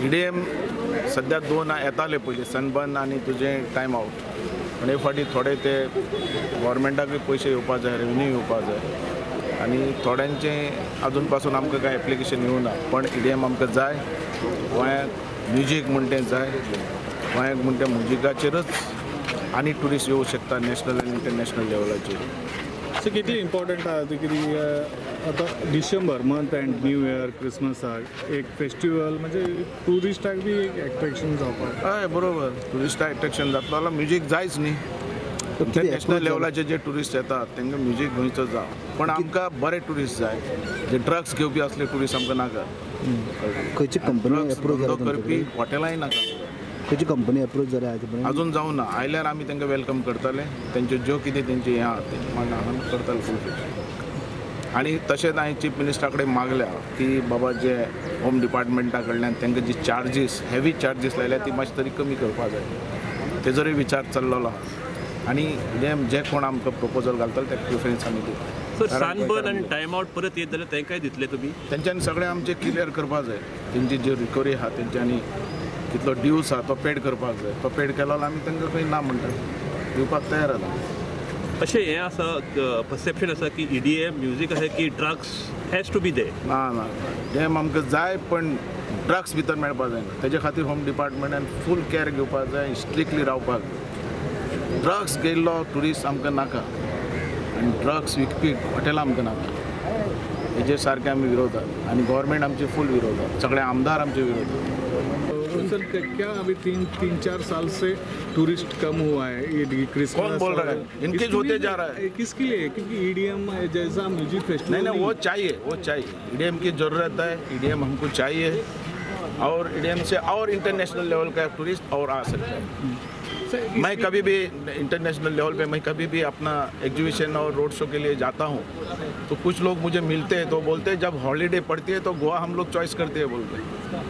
idioms सध्या दोन येताले पयलीं सनबर्न आनी तुजें टायम आवट पण हे फाटी थोडे ते गव्हर्मेंटाकूय पयशे येवपा जाय रेवन्यू येवपा जाय आनी थोड्यांचे अजून पासून आमकां कांय एप्लिकेशन येवना पण ईडीएम आमकां जाय गोंयांत म्युजीक म्हण तें जाय गोंयांत म्हण त्या म्युजिकाचेरच आनी ट्युरिस्ट येवं शकता नॅशनल आनी इंटरनॅशनल लेवलाचेर सो कितली इम्पॉर्टंट आहा कितें आता December month and new year क्रिसमसाक एक फेस्टिवल म्हणजे टुरिस्टाक बी एक एट्रॅक्शन जावपाक हय बरोबर टुरिस्टाक एट्रॅक्शन जातलो जाल्यार म्युजीक जायच न्ही इंटरनॅशनल लेवलाचे जे टुरिस्ट येतात तांकां म्युजीक गोंयचो जावं पण आमकां बरे टुरिस्ट जाय जे ड्रग्स घेवपी असले टुरिस्ट आमकां नाका खंयची कंपनी अप्रोच धंदो करपी हॉटेलांय नाका खंयची कंपनी अप्रोच जाल्या अजून जावं ना आयल्यार आमी तांकां वेलकम करतले तेंचे ज्यो कितें तेंचे हें आहा तें मागीर करतले फुलफील आनी तशेंच हांवें चीफ मिनिस्टरा कडेन मागल्या की बाबा जे होम डिपार्टमेंटा कडल्यान तांकां जी चार्जीस हेवी चार्जीस लायल्या ती मातशी तरी कमी करपा जाय तेजोय विचार चल्लेलो आहा आनी जे कोण आमकां प्रपोजल घालतले तेका प्रिफरन्स आमी दिता सर सनबर्न आनी टायम आवट परत येत जाल्यार तांकांय दितले तुमी तेंच्यांनी सगळें आमचें क्लियर करपा जाय तेंची जी रिकवरी आहा तेंच्यांनी कितलो ड्यूज आहा तो पेड करपाक जाय तो पेड केलो जाल्यार आमी तांकां खंय ना म्हणटा दिवपाक तयार आसा अशें हें आसा परसेप्शन आसा की ईडीएम म्युजीक आसा की ड्रग्स हॅज टू बी दे ना ना डॅम आमकां जाय पण ड्रग्स भितर मेळपा जायना तेजे खातीर होम डिपार्टमेंटान फूल कॅर घेवपाक जाय स्ट्रिक्टली रावपाक जाय ड्रग्स घेयल्लो ट्युरिस्ट आमकां नाका आनी ड्रग्स विकपी हॉटेलां आमकां नाका हेजे सारकें आमी विरोधात आनी गव्हर्मेंट आमचे फूल विरोधात सगळे आमदार आमचे विरोधात सर क्या अभी तीन चार साल से टूरिस्ट कम हुआ है ये क्रिसमस कौन बोल रहा है इनकेज होते जा रहा है किसके लिए क्योंकि ईडीएम जैसा म्यूजिक फेस्टिवल नहीं वो चाहिए ईडीएम की ज़रूरत है ईडीएम हमको चाहिए और ईडीएम से और इंटरनेशनल लेवल का टूरिस्ट और आ सकते हैं मैं कभी भी इंटरनेशनल लेवल पे मैं कभी भी अपना एग्जीबिशन और रोड शो के लिए जाता हूँ तो कुछ लोग मुझे मिलते हैं तो बोलते हैं जब हॉलीडे पड़ती है तो गोवा हम लोग चॉइस करते हैं बोलते हैं